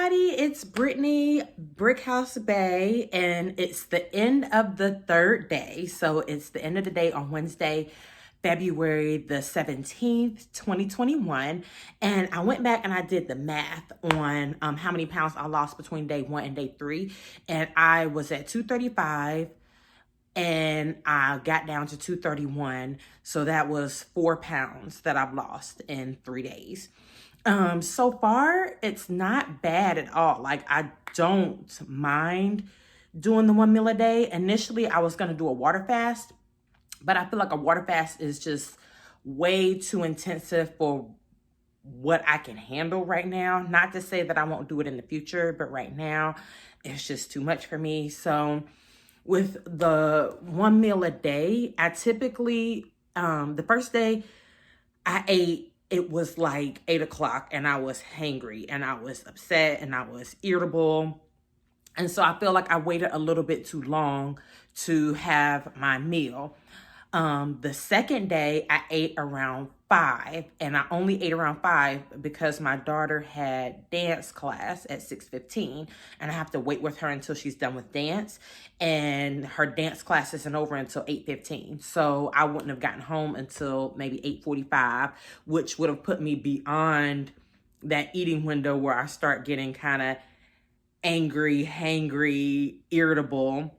everybody, it's Brittany, Brickhouse Bay, and it's the end of the third day. So it's the end of the day on Wednesday, February the 17th, 2021. And I went back and I did the math on how many pounds I lost between day 1 and day 3. And I was at 235 and I got down to 231. So that was 4 pounds that I've lost in 3 days. So far, it's not bad at all. Like, I don't mind doing the 1 meal a day. Initially, I was going to do a water fast, but I feel like a water fast is just way too intensive for what I can handle right now. Not to say that I won't do it in the future, but right now, it's just too much for me. So with the 1 meal a day, I typically, the first day I ate, it was like 8 o'clock and I was hangry and I was upset and I was irritable. And so I feel like I waited a little bit too long to have my meal. The second day I ate around 5, and I only ate around 5 because my daughter had dance class at 6:15, and I have to wait with her until she's done with dance, and her dance class isn't over until 8:15. So I wouldn't have gotten home until maybe 8:45, which would have put me beyond that eating window where I start getting kind of angry, hangry, irritable.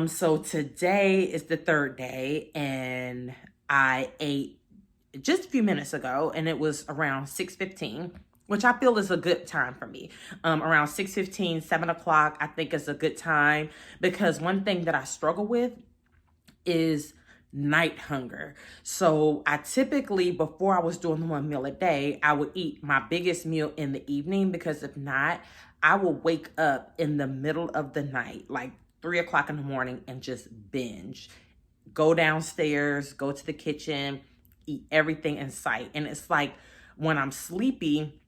So today is the third day, and I ate just a few minutes ago, and it was around 6:15, which I feel is a good time for me. Around 6:15, 7 o'clock, I think is a good time, because one thing that I struggle with is night hunger. So I typically, before I was doing the 1 meal a day, I would eat my biggest meal in the evening, because if not, I will wake up in the middle of the night, like 3 o'clock in the morning, and just binge. Go downstairs, go to the kitchen, eat everything in sight. And it's like when I'm sleepy,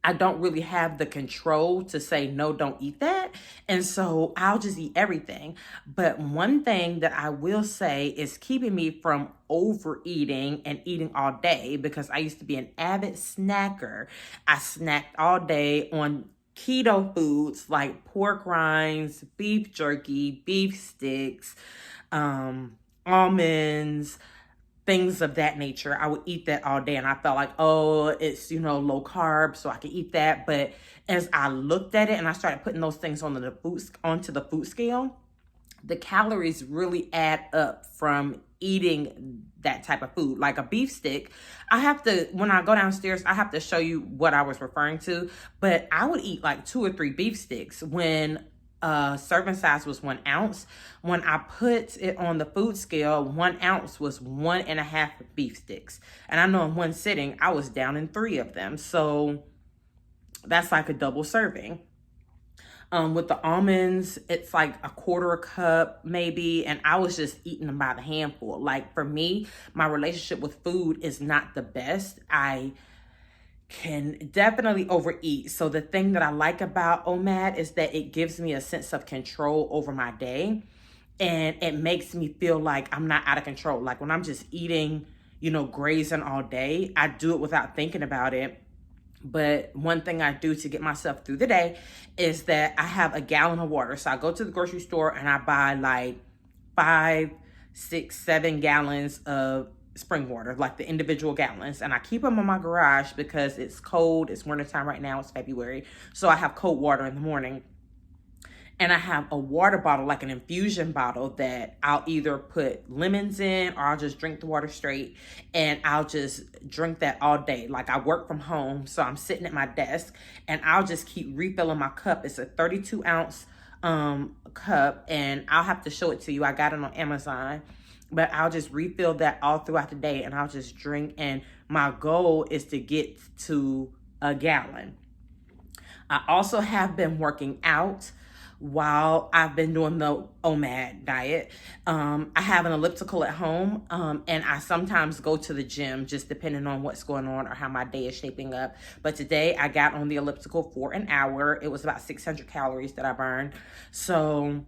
I don't really have the control to say, no, don't eat that. And so I'll just eat everything. But one thing that I will say is keeping me from overeating and eating all day, because I used to be an avid snacker. I snacked all day on keto foods like pork rinds, beef jerky, beef sticks, almonds, things of that nature. I would eat that all day, and I felt like, oh, it's, low carb, so I can eat that. But as I looked at it and I started putting those things onto the food scale, the calories really add up from eating that type of food. Like a beef stick, when I go downstairs, I have to show you what I was referring to, but I would eat like 2 or 3 beef sticks when serving size was 1 ounce. When I put it on the food scale, 1 ounce was 1.5 beef sticks. And I know in one sitting, I was down in 3 of them. So that's like a double serving. With the almonds, it's like a 1/4 cup maybe, and I was just eating them by the handful. Like, for me, my relationship with food is not the best. I can definitely overeat. So the thing that I like about OMAD is that it gives me a sense of control over my day, and it makes me feel like I'm not out of control. Like when I'm just eating, grazing all day, I do it without thinking about it. But one thing I do to get myself through the day is that I have a gallon of water. So I go to the grocery store and I buy like 5, 6, 7 gallons of spring water, like the individual gallons. And I keep them in my garage because it's cold. It's wintertime right now. It's February. So I have cold water in the morning. And I have a water bottle, like an infusion bottle, that I'll either put lemons in or I'll just drink the water straight. And I'll just drink that all day. Like, I work from home, so I'm sitting at my desk and I'll just keep refilling my cup. It's a 32 ounce cup, and I'll have to show it to you. I got it on Amazon. But I'll just refill that all throughout the day, and I'll just drink. And my goal is to get to a gallon. I also have been working out while I've been doing the OMAD diet. I have an elliptical at home, and I sometimes go to the gym, just depending on what's going on or how my day is shaping up. But today I got on the elliptical for an hour. It was about 600 calories that I burned. So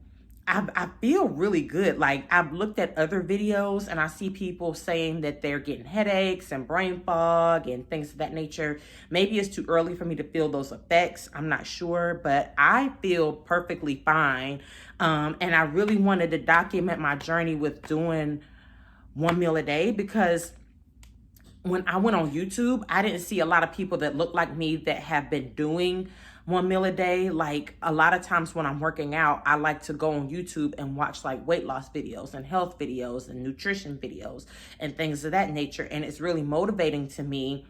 I feel really good. Like, I've looked at other videos and I see people saying that they're getting headaches and brain fog and things of that nature. Maybe it's too early for me to feel those effects. I'm not sure, but I feel perfectly fine. And I really wanted to document my journey with doing one meal a day, because when I went on YouTube, I didn't see a lot of people that look like me that have been doing one meal a day. Like, a lot of times when I'm working out, I like to go on YouTube and watch like weight loss videos and health videos and nutrition videos and things of that nature. And it's really motivating to me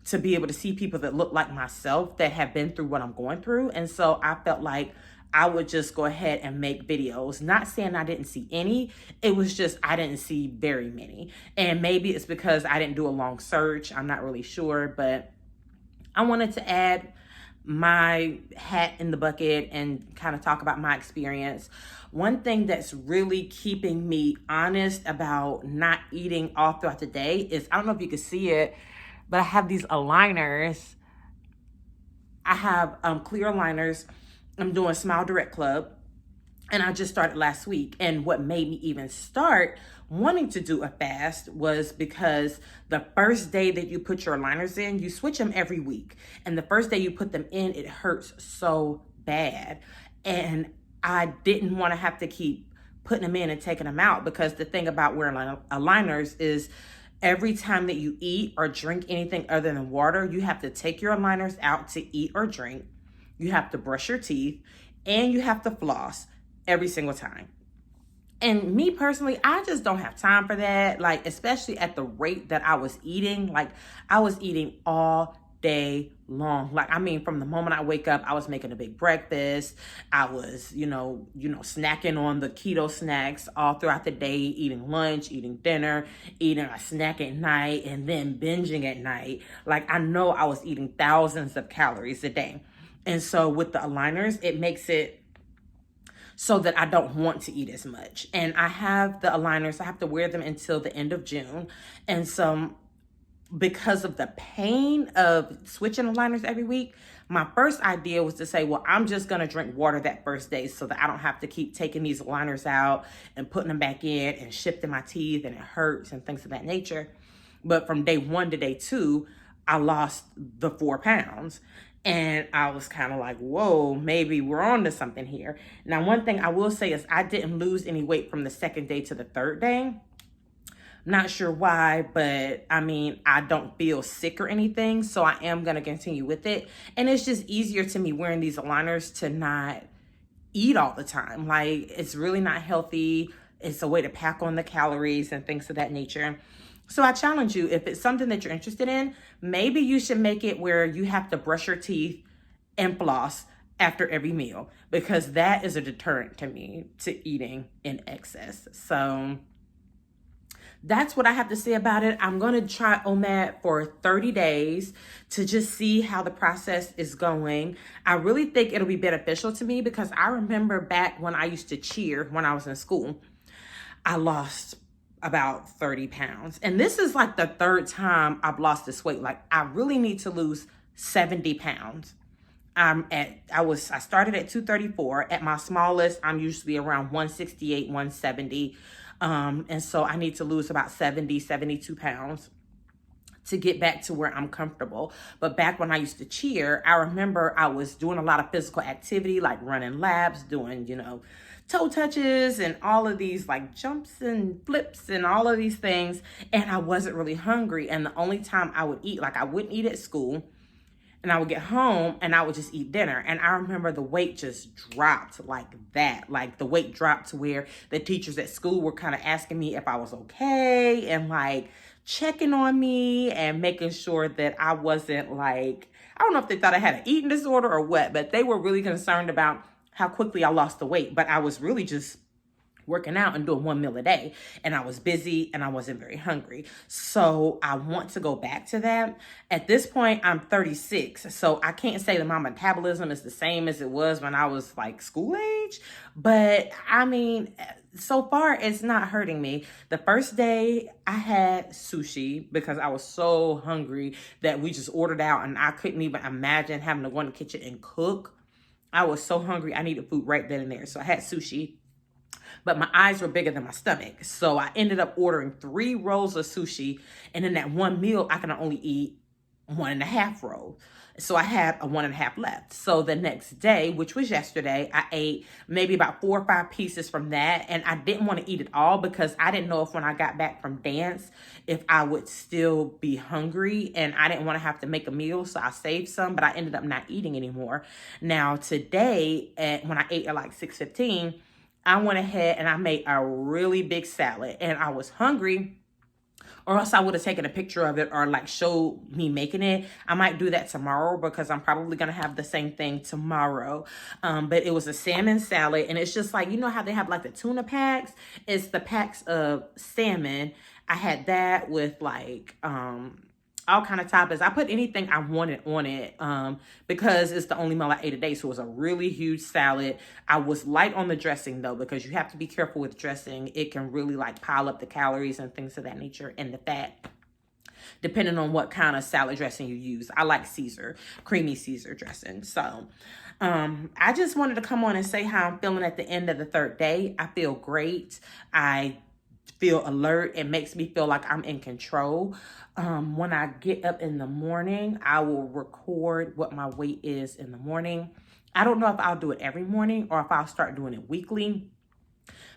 to be able to see people that look like myself that have been through what I'm going through. And so I felt like I would just go ahead and make videos. Not saying I didn't see any, it was just I didn't see very many. And maybe it's because I didn't do a long search. I'm not really sure, but I wanted to add my hat in the bucket and kind of talk about my experience. One thing that's really keeping me honest about not eating all throughout the day is, I don't know if you can see it, but I have these aligners. I have clear aligners. I'm doing Smile Direct Club, and I just started last week. And what made me even start wanting to do a fast was because the first day that you put your aligners in, you switch them every week. And the first day you put them in, it hurts so bad. And I didn't want to have to keep putting them in and taking them out, because the thing about wearing aligners is every time that you eat or drink anything other than water, you have to take your aligners out to eat or drink. You have to brush your teeth, and you have to floss every single time. And me personally, I just don't have time for that. Like, especially at the rate that I was eating. Like, I was eating all day long. Like, I mean, from the moment I wake up, I was making a big breakfast. I was, snacking on the keto snacks all throughout the day, eating lunch, eating dinner, eating a snack at night, and then binging at night. Like, I know I was eating thousands of calories a day. And so with the aligners, it makes it so that I don't want to eat as much. And I have the aligners, I have to wear them until the end of June. And so because of the pain of switching aligners every week, my first idea was to say, well, I'm just going to drink water that first day so that I don't have to keep taking these aligners out and putting them back in and shifting my teeth, and it hurts and things of that nature. But from day 1 to day 2, I lost the 4 pounds. And I was kind of like, whoa, maybe we're on to something here. Now, one thing I will say is I didn't lose any weight from the second day to the third day. Not sure why, but I mean, I don't feel sick or anything. So I am going to continue with it. And it's just easier to me wearing these aligners to not eat all the time. Like, it's really not healthy. It's a way to pack on the calories and things of that nature. So I challenge you, if it's something that you're interested in, maybe you should make it where you have to brush your teeth and floss after every meal, because that is a deterrent to me to eating in excess. So that's what I have to say about it. I'm going to try OMAD for 30 days to just see how the process is going. I really think it'll be beneficial to me, because I remember back when I used to cheer when I was in school, I lost about 30 pounds. And this is like the third time I've lost this weight. Like, I really need to lose 70 pounds. I started at 234. At my smallest, I'm usually around 168, 170. And so I need to lose about 70, 72 pounds to get back to where I'm comfortable. But back when I used to cheer, I remember I was doing a lot of physical activity, like running laps, doing, toe touches and all of these like jumps and flips and all of these things. And I wasn't really hungry. And the only time I would eat, like, I wouldn't eat at school, and I would get home and I would just eat dinner. And I remember the weight just dropped like that. Like, the weight dropped to where the teachers at school were kind of asking me if I was okay, and like checking on me and making sure that I wasn't like, I don't know if they thought I had an eating disorder or what, but they were really concerned about how quickly I lost the weight. But I was really just working out and doing one meal a day, and I was busy and I wasn't very hungry. So I want to go back to that. At this point, I'm 36, so I can't say that my metabolism is the same as it was when I was like school age, but I mean, so far it's not hurting me. The first day I had sushi because I was so hungry that we just ordered out, and I couldn't even imagine having to go in the kitchen and cook. I was so hungry, I needed food right then and there. So I had sushi. but my eyes were bigger than my stomach. So I ended up ordering 3 rolls of sushi. And in that one meal, I can only eat 1.5 rolls. So I had a 1.5 left. So the next day, which was yesterday, I ate maybe about 4 or 5 pieces from that. And I didn't want to eat it all because I didn't know if when I got back from dance, if I would still be hungry, and I didn't want to have to make a meal. So I saved some, but I ended up not eating anymore. Now today, when I ate at like 6:15, I went ahead and I made a really big salad, and I was hungry, or else I would have taken a picture of it or like showed me making it. I might do that tomorrow because I'm probably going to have the same thing tomorrow. But it was a salmon salad, and it's just like, you know how they have like the tuna packs? It's the packs of salmon. I had that with like, all kind of toppings. I put anything I wanted on it because it's the only meal I ate a day. So it was a really huge salad. I was light on the dressing though, because you have to be careful with dressing. It can really like pile up the calories and things of that nature, and the fat, depending on what kind of salad dressing you use. I like Caesar, creamy Caesar dressing. So I just wanted to come on and say how I'm feeling at the end of the 3rd day. I feel great. I feel alert. It makes me feel like I'm in control. When I get up in the morning, I will record what my weight is in the morning. I don't know if I'll do it every morning or if I'll start doing it weekly,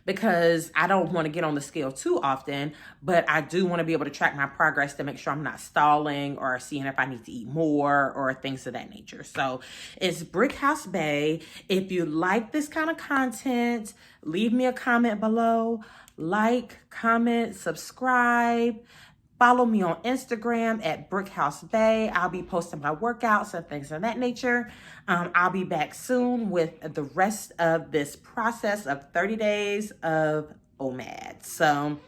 because I don't want to get on the scale too often, but I do want to be able to track my progress to make sure I'm not stalling or seeing if I need to eat more or things of that nature. So it's Brick House Bay. If you like this kind of content, leave me a comment below. Like, comment, subscribe. Follow me on Instagram at Brick House Bay. I'll be posting my workouts and things of that nature. I'll be back soon with the rest of this process of 30 days of OMAD. So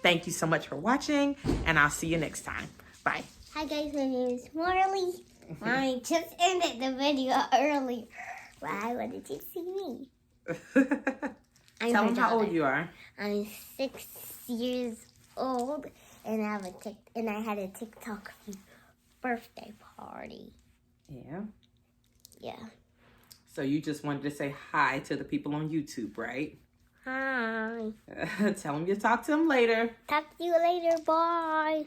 thank you so much for watching, and I'll see you next time. Bye. Hi guys, my name is Marley. I just ended the video earlier. Why wanted you to see me? Tell them how old you are. I'm 6 years old, and I had a TikTok birthday party. Yeah. Yeah. So you just wanted to say hi to the people on YouTube, right? Hi. Tell them you'll talk to them later. Talk to you later. Bye.